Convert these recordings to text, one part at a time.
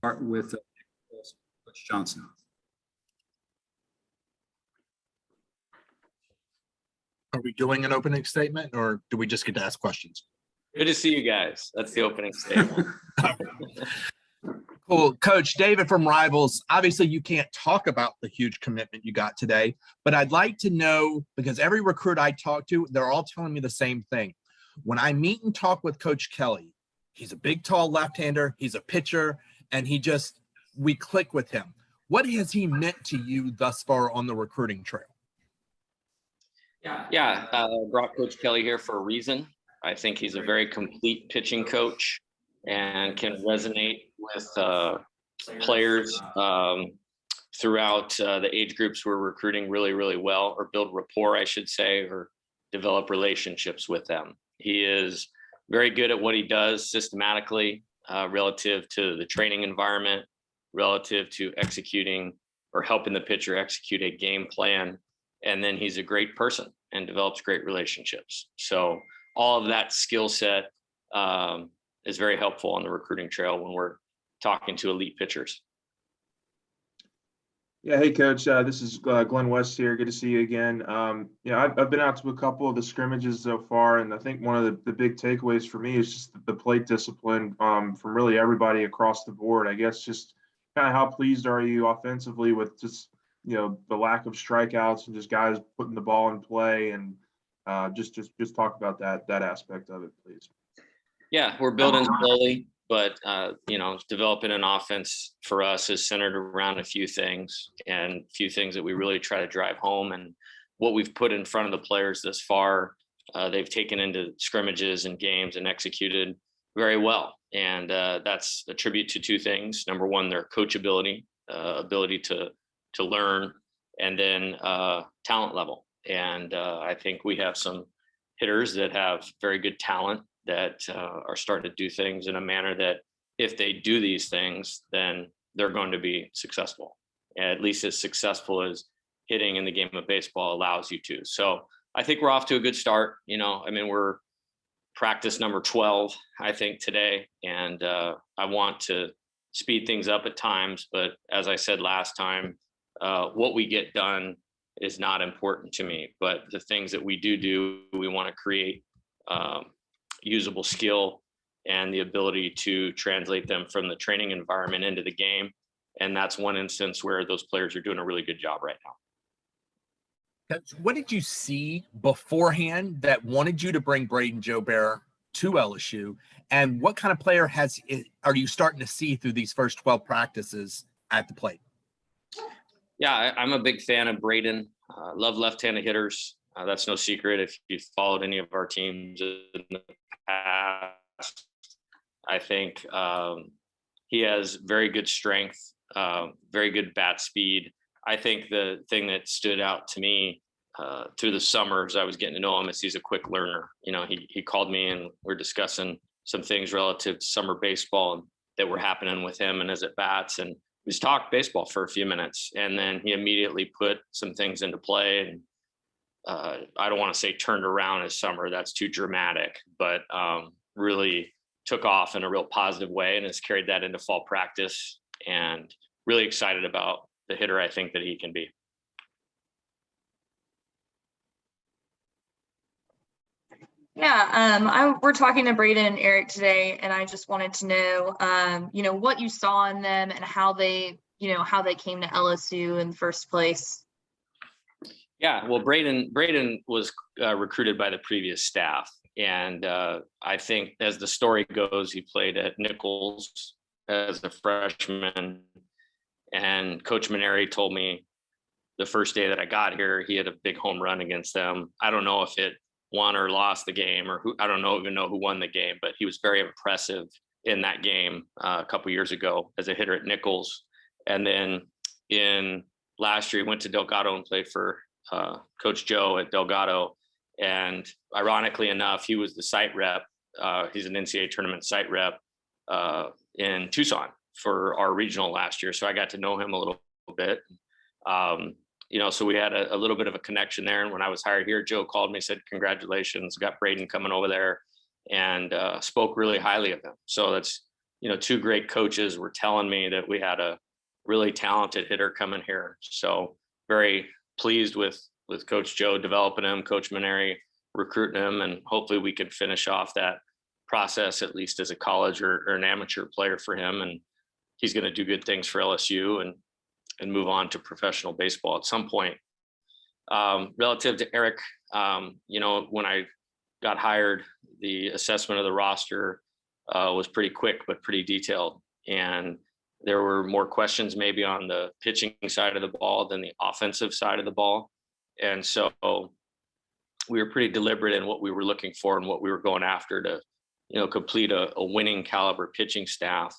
start with Coach Johnson. Are we doing an opening statement or do we just get to ask questions? Good to see you guys. That's the opening statement. Cool. Coach David from Rivals, obviously you can't talk about the huge commitment you got today, but I'd like to know, because every recruit I talk to, they're all telling me the same thing. When I meet and talk with Coach Kelly, he's a big, tall left-hander, he's a pitcher, and we click with him. What has he meant to you thus far on the recruiting trail? Yeah, brought Coach Kelly here for a reason. I think he's a very complete pitching coach and can resonate with players throughout the age groups we're recruiting really, really well, or build rapport, I should say, or develop relationships with them. He is very good at what he does systematically relative to the training environment, relative to executing or helping the pitcher execute a game plan. And then he's a great person and develops great relationships. So all of that skill set is very helpful on the recruiting trail when we're talking to elite pitchers. Yeah, hey coach, this is Glenn West here. Good to see you again. I've been out to a couple of the scrimmages so far, and I think one of the big takeaways for me is just the plate discipline from really everybody across the board. I guess just kind of how pleased are you offensively with just the lack of strikeouts and just guys putting the ball in play, and just talk about that aspect of it, please. Yeah, we're building slowly, but developing an offense for us is centered around a few things that we really try to drive home. And what we've put in front of the players this far, they've taken into scrimmages and games and executed very well. And that's a tribute to two things. Number one, their coachability, ability to learn, and then talent level. And I think we have some hitters that have very good talent that are starting to do things in a manner that if they do these things, then they're going to be successful, at least as successful as hitting in the game of baseball allows you to. So I think we're off to a good start. We're practice number 12, I think, today. And I want to speed things up at times. But as I said last time, what we get done is not important to me. But the things that we do, we want to create usable skill and the ability to translate them from the training environment into the game. And that's one instance where those players are doing a really good job right now. What did you see beforehand that wanted you to bring Brayden Jobert to LSU? And what kind of player are you starting to see through these first 12 practices at the plate? Yeah, I'm a big fan of Brayden. Love left-handed hitters. That's no secret if you've followed any of our teams in the past. I think he has very good strength, very good bat speed. I think the thing that stood out to me through the summer as I was getting to know him is he's a quick learner. He called me and we're discussing some things relative to summer baseball that were happening with him and his at-bats. And we just talked baseball for a few minutes. And then he immediately put some things into play. And I don't want to say turned around his summer. That's too dramatic. But really took off in a real positive way and has carried that into fall practice. And really excited about the hitter I think that he can be. Yeah, we're talking to Brayden and Eric today, and I just wanted to know, what you saw in them and how they came to LSU in the first place. Yeah, well, Brayden was recruited by the previous staff, and I think as the story goes, he played at Nichols as a freshman, and Coach Maneri told me the first day that I got here, he had a big home run against them. I don't know if it won or lost the game, or I don't even know who won the game, but he was very impressive in that game a couple years ago as a hitter at Nichols. And then in last year, he went to Delgado and played for Coach Joe at Delgado. And ironically enough, he was the site rep. He's an NCAA tournament site rep in Tucson for our regional last year. So I got to know him a little bit. So we had a little bit of a connection there. And when I was hired here, Joe called me, said, congratulations, got Brayden coming over there, and spoke really highly of him. So that's, two great coaches were telling me that we had a really talented hitter coming here. So very pleased with Coach Joe developing him, Coach Maneri recruiting him, and hopefully we can finish off that process at least as a college or an amateur player for him. And he's going to do good things for LSU and move on to professional baseball at some point. Relative to Eric, when I got hired, the assessment of the roster was pretty quick, but pretty detailed. And there were more questions maybe on the pitching side of the ball than the offensive side of the ball. And so we were pretty deliberate in what we were looking for and what we were going after to, complete a winning caliber pitching staff.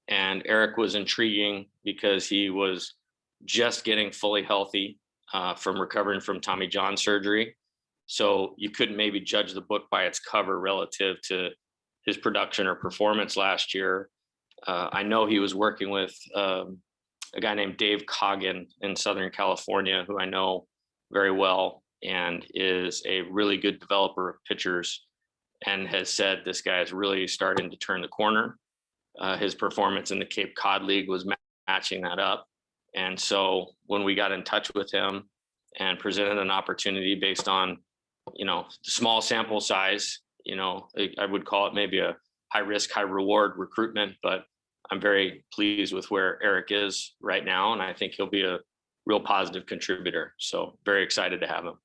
And Eric was intriguing because he was just getting fully healthy from recovering from Tommy John surgery. So you couldn't maybe judge the book by its cover relative to his production or performance last year. I know he was working with a guy named Dave Coggin in Southern California, who I know very well and is a really good developer of pitchers, and has said this guy is really starting to turn the corner. His performance in the Cape Cod League was matching that up. And so when we got in touch with him and presented an opportunity based on, small sample size, I would call it maybe a high risk, high reward recruitment, but I'm very pleased with where Eric is right now. And I think he'll be a real positive contributor. So very excited to have him.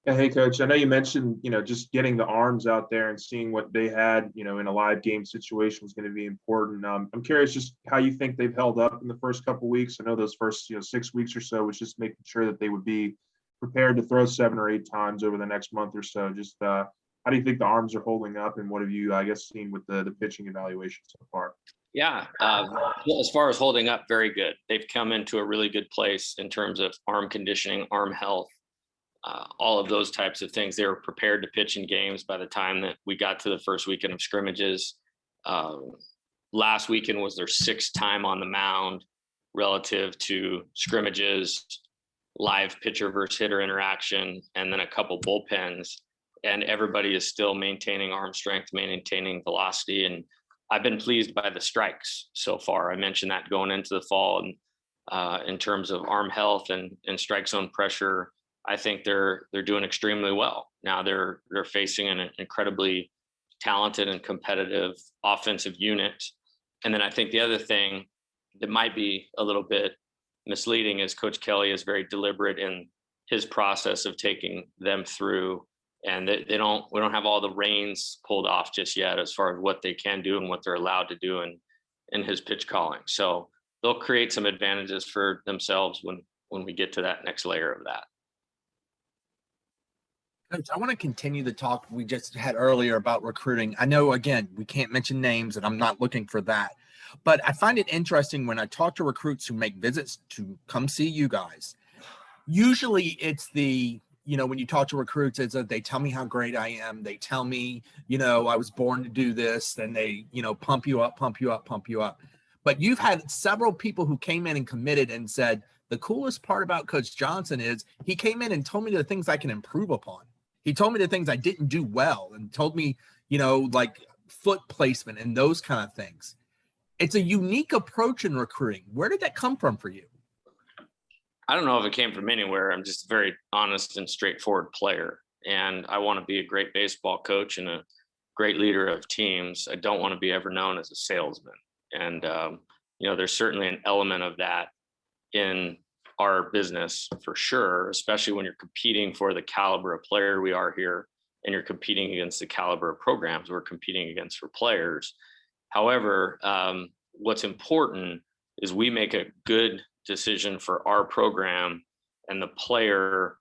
Yeah, hey, Coach, I know you mentioned, just getting the arms out there and seeing what they had, in a live game situation was going to be important. I'm curious just how you think they've held up in the first couple of weeks. I know those first, 6 weeks or so was just making sure that they would be prepared to throw 7 or 8 times over the next month or so. Just how do you think the arms are holding up, and what have you, seen with the pitching evaluation so far? Yeah, as far as holding up, very good. They've come into a really good place in terms of arm conditioning, arm health. All of those types of things. They were prepared to pitch in games by the time that we got to the first weekend of scrimmages. Last weekend was their 6th time on the mound relative to scrimmages, live pitcher versus hitter interaction, and then a couple bullpens. And everybody is still maintaining arm strength, maintaining velocity. And I've been pleased by the strikes so far. I mentioned that going into the fall, and in terms of arm health and strike zone pressure, I think they're doing extremely well. Now they're facing an incredibly talented and competitive offensive unit. And then I think the other thing that might be a little bit misleading is Coach Kelly is very deliberate in his process of taking them through, and we don't have all the reins pulled off just yet as far as what they can do and what they're allowed to do in his pitch calling. So they'll create some advantages for themselves when we get to that next layer of that. Coach, I want to continue the talk we just had earlier about recruiting. I know, again, we can't mention names, and I'm not looking for that. But I find it interesting when I talk to recruits who make visits to come see you guys. Usually it's when you talk to recruits, it's that they tell me how great I am. They tell me, I was born to do this. Then they, pump you up. But you've had several people who came in and committed and said, the coolest part about Coach Johnson is he came in and told me the things I can improve upon. He told me the things I didn't do well and told me, like foot placement and those kind of things. It's a unique approach in recruiting. Where did that come from for you? I don't know if it came from anywhere. I'm just a very honest and straightforward player. And I want to be a great baseball coach and a great leader of teams. I don't want to be ever known as a salesman. And, there's certainly an element of that in our business for sure, especially when you're competing for the caliber of player we are here, and you're competing against the caliber of programs we're competing against for players. However, what's important is we make a good decision for our program, and the player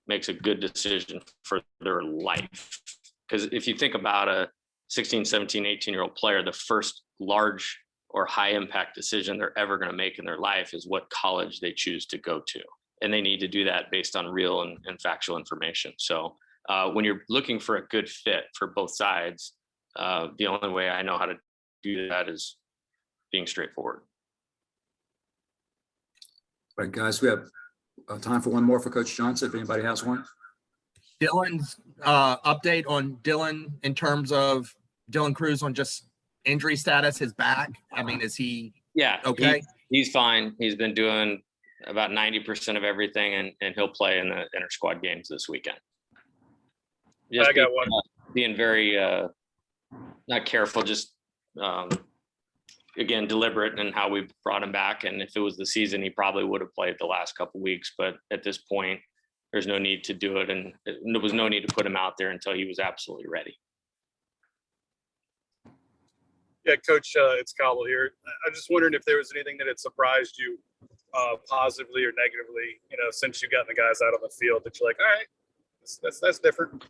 makes a good decision for their life. Because if you think about a 16, 17, 18-year-old player, the first large or high impact decision they're ever going to make in their life is what college they choose to go to. And they need to do that based on real and factual information. So when you're looking for a good fit for both sides, the only way I know how to do that is being straightforward. All right, guys, we have time for one more for Coach Johnson, if anybody has one. Dylan's update on Dylan in terms of Dylan Cruz on just injury status, his back? I mean, is he Yeah. okay? He's fine. He's been doing about 90% of everything, and he'll play in the inter squad games this weekend. Just I got one. Being very not careful, just again deliberate in how we brought him back. And if it was the season, he probably would have played the last couple weeks. But at this point, there's no need to do it, and there was no need to put him out there until he was absolutely ready. Yeah, Coach, it's Cobble here. I'm just wondering if there was anything that had surprised you positively or negatively, since you gotten the guys out on the field that you're like, all right, that's different.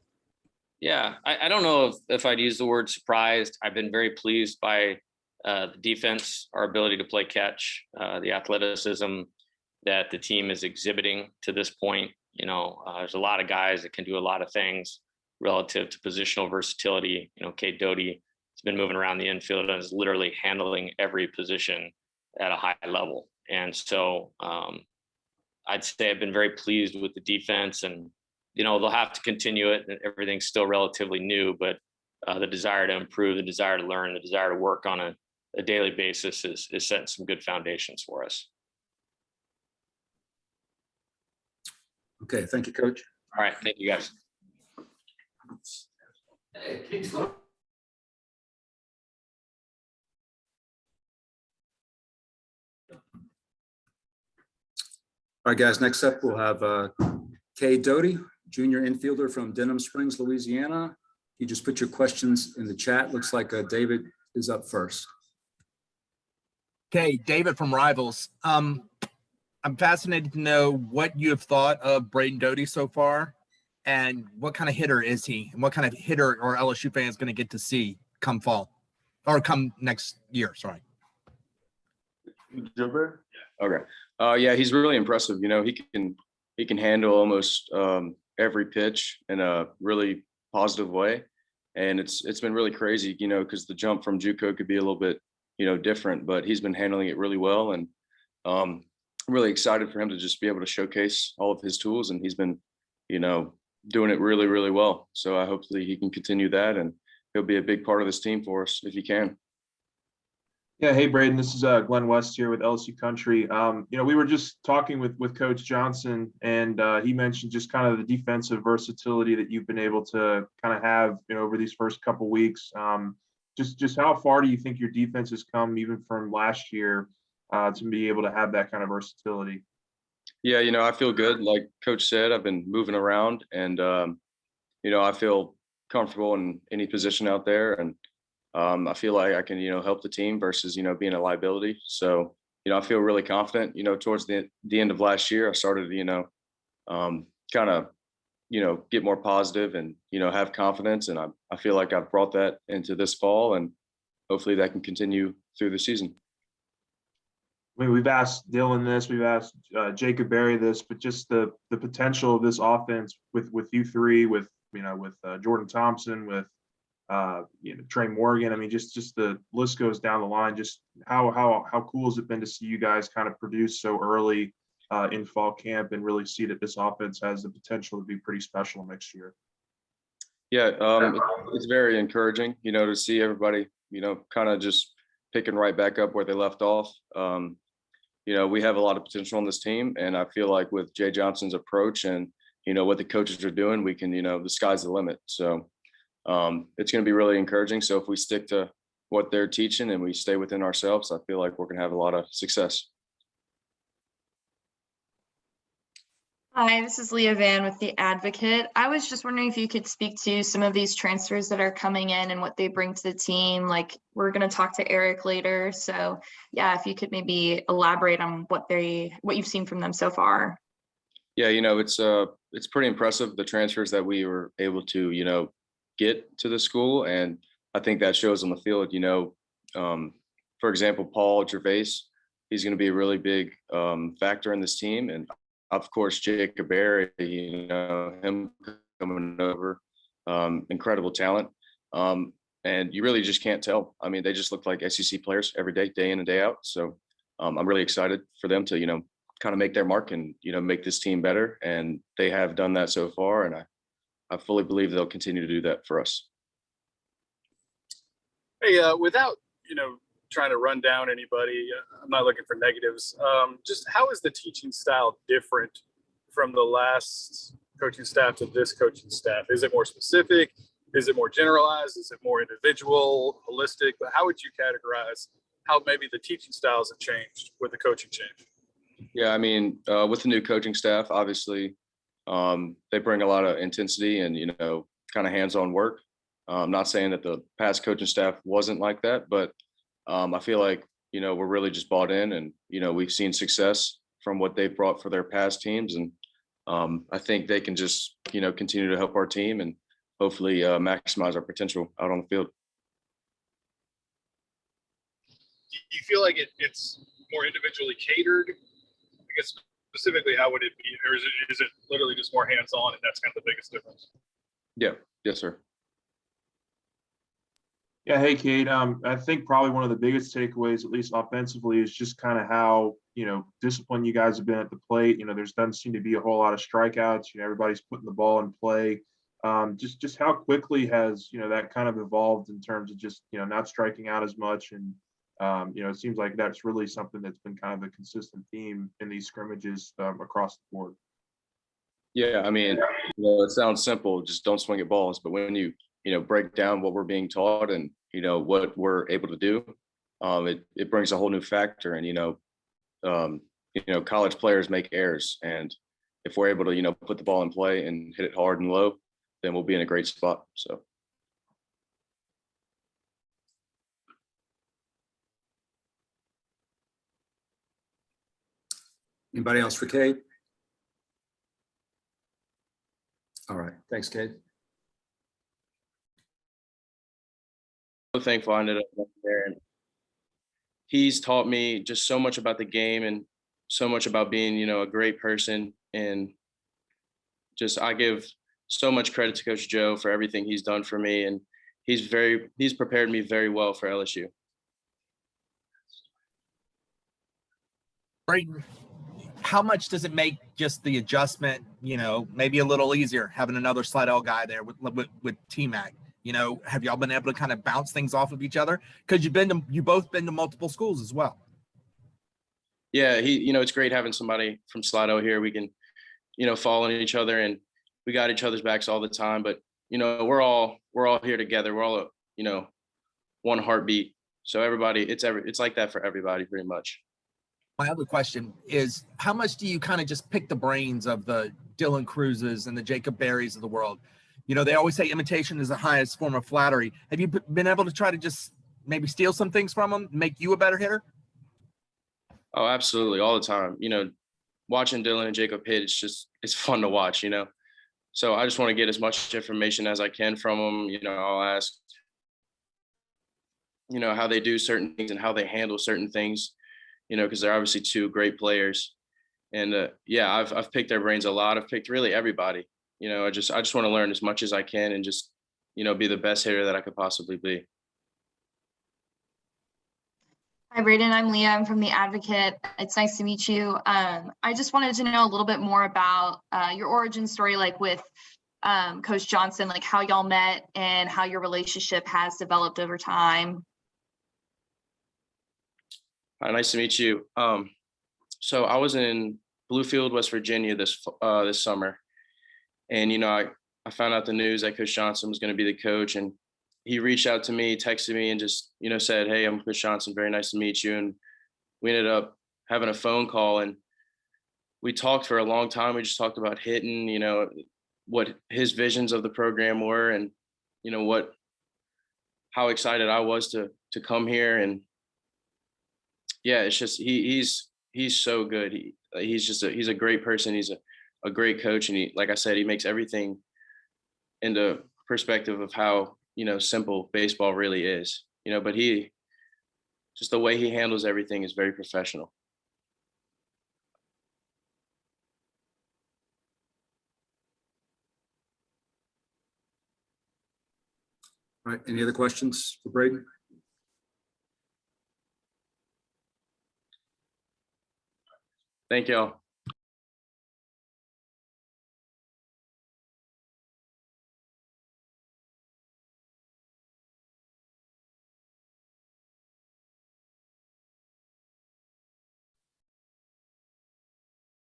Yeah, I don't know if I'd use the word surprised. I've been very pleased by the defense, our ability to play catch, the athleticism that the team is exhibiting to this point. There's a lot of guys that can do a lot of things relative to positional versatility. Cade Doughty has been moving around the infield and is literally handling every position at a high level. And so I'd say I've been very pleased with the defense, and they'll have to continue it, and everything's still relatively new, but the desire to improve, the desire to learn, the desire to work on a daily basis is setting some good foundations for us. Okay, thank you, Coach. All right, thank you guys. All right, guys, next up, we'll have Cade Doughty, junior infielder from Denham Springs, Louisiana. You just put your questions in the chat. Looks like David is up first. Okay, David from Rivals. I'm fascinated to know what you have thought of Brayden Doughty so far, and what kind of hitter is he, and what kind of hitter are LSU fans going to get to see come fall, or come next year? Sorry. Jobert? Okay. Yeah, he's really impressive. He can handle almost every pitch in a really positive way, and it's been really crazy. Because the jump from JUCO could be a little bit different, but he's been handling it really well, and I'm really excited for him to just be able to showcase all of his tools, and he's been doing it really, really well. So hopefully he can continue that, and he'll be a big part of this team for us if he can. Yeah, hey Brayden, this is Glenn West here with LSU Country. We were just talking with Coach Johnson, and he mentioned just kind of the defensive versatility that you've been able to kind of have over these first couple weeks. Just how far do you think your defense has come, even from last year, to be able to have that kind of versatility? Yeah, I feel good. Like Coach said, I've been moving around, and I feel comfortable in any position out there, and I feel like I can, help the team versus, being a liability. So, I feel really confident. Towards the end of last year, I started, kind of, get more positive and, have confidence. And I feel like I've brought that into this fall, and hopefully that can continue through the season. I mean, we've asked Dylan this, we've asked Jacob Berry this, but just the potential of this offense with you three, with Jordan Thompson, with Trey Morgan. I mean, just the list goes down the line. Just how cool has it been to see you guys kind of produce so early in fall camp, and really see that this offense has the potential to be pretty special next year? Yeah, it's very encouraging, to see everybody, kind of just picking right back up where they left off. We have a lot of potential on this team, and I feel like with Jay Johnson's approach and, what the coaches are doing, we can, the sky's the limit. So it's going to be really encouraging. So if we stick to what they're teaching and we stay within ourselves, I feel like we're going to have a lot of success. Hi, this is Leah Van with The Advocate. I was just wondering if you could speak to some of these transfers that are coming in and what they bring to the team. Like, we're going to talk to Eric later. So yeah, if you could maybe elaborate on what you've seen from them so far. Yeah, it's pretty impressive, the transfers that we were able to, get to the school. And I think that shows on the field. For example, Paul Gervais, he's going to be a really big factor in this team. And of course, Jacob Berry, him coming over, incredible talent. And you really just can't tell. I mean, they just look like SEC players every day, day in and day out. So I'm really excited for them to, kind of make their mark and, make this team better. And they have done that so far. And I fully believe they'll continue to do that for us. Hey, without trying to run down anybody. I'm not looking for negatives. Just how is the teaching style different from the last coaching staff to this coaching staff? Is it more specific? Is it more generalized? Is it more individual, holistic? But how would you categorize how maybe the teaching styles have changed with the coaching change? Yeah, I mean, with the new coaching staff, obviously, they bring a lot of intensity and, kind of hands-on work. I'm not saying that the past coaching staff wasn't like that, but I feel like, we're really just bought in and, we've seen success from what they've brought for their past teams. And I think they can just, continue to help our team and hopefully maximize our potential out on the field. Do you feel like it's more individually catered? I guess specifically, how would it be? Or is it literally just more hands-on and that's kind of the biggest difference? Yeah. Yes, sir. Yeah, hey, Cade. I think probably one of the biggest takeaways, at least offensively, is just kind of how, disciplined you guys have been at the plate. There's doesn't seem to be a whole lot of strikeouts. Everybody's putting the ball in play. Just how quickly has, that kind of evolved in terms of just, not striking out as much. And, it seems like that's really something that's been kind of a consistent theme in these scrimmages across the board. Yeah, I mean, it sounds simple, just don't swing at balls. But when you, break down what we're being taught and, what we're able to do, it brings a whole new factor. And, college players make errors. And if we're able to, put the ball in play and hit it hard and low, then we'll be in a great spot. So. Anybody else for Cade? All right, thanks, Cade. So thankful I ended up there, and he's taught me just so much about the game and so much about being, a great person. And just I give so much credit to Coach Joe for everything he's done for me, and he's prepared me very well for LSU. Brayden, how much does it make just the adjustment, maybe a little easier having another slide L guy there with T-Mac? Have y'all been able to kind of bounce things off of each other? Because you both been to multiple schools as well. Yeah, it's great having somebody from Slido here. We can, fall on each other and we got each other's backs all the time. But we're all here together. We're all one heartbeat. So everybody, it's like that for everybody pretty much. My other question is, how much do you kind of just pick the brains of the Dylan Cruzes and the Jacob Berries of the world? They always say imitation is the highest form of flattery. Have you been able to try to just maybe steal some things from them, make you a better hitter? Oh, absolutely. All the time. Watching Dylan and Jacob hit, it's fun to watch, So I just want to get as much information as I can from them. I'll ask, how they do certain things and how they handle certain things, because they're obviously two great players. And I've picked their brains a lot. I've picked really everybody. I just want to learn as much as I can and just, be the best hitter that I could possibly be. Hi, Brayden. I'm Leah. I'm from The Advocate. It's nice to meet you. I just wanted to know a little bit more about your origin story, like with Coach Johnson, like how y'all met and how your relationship has developed over time. Hi, nice to meet you. So I was in Bluefield, West Virginia this summer. And, I found out the news that Coach Johnson was going to be the coach, and he reached out to me, texted me, and just, said, "Hey, I'm Coach Johnson. Very nice to meet you." And we ended up having a phone call, and we talked for a long time. We just talked about hitting, what his visions of the program were, and, how excited I was to come here. And yeah, it's just, he's so good. He's a great person. He's a great coach. And like I said, he makes everything into perspective of how, simple baseball really is, but just the way he handles everything is very professional. All right, any other questions for Brayden? Thank y'all.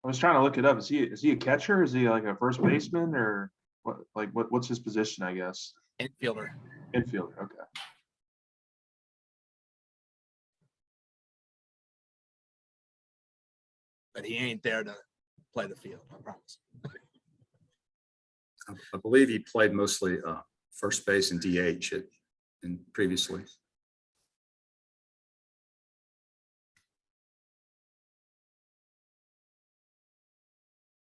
I was trying to look it up. Is he a catcher? Is he like a first baseman or what? Like what's his position? I guess Infielder. infielder. Okay. But he ain't there to play the field, I promise. I believe he played mostly first base and DH previously.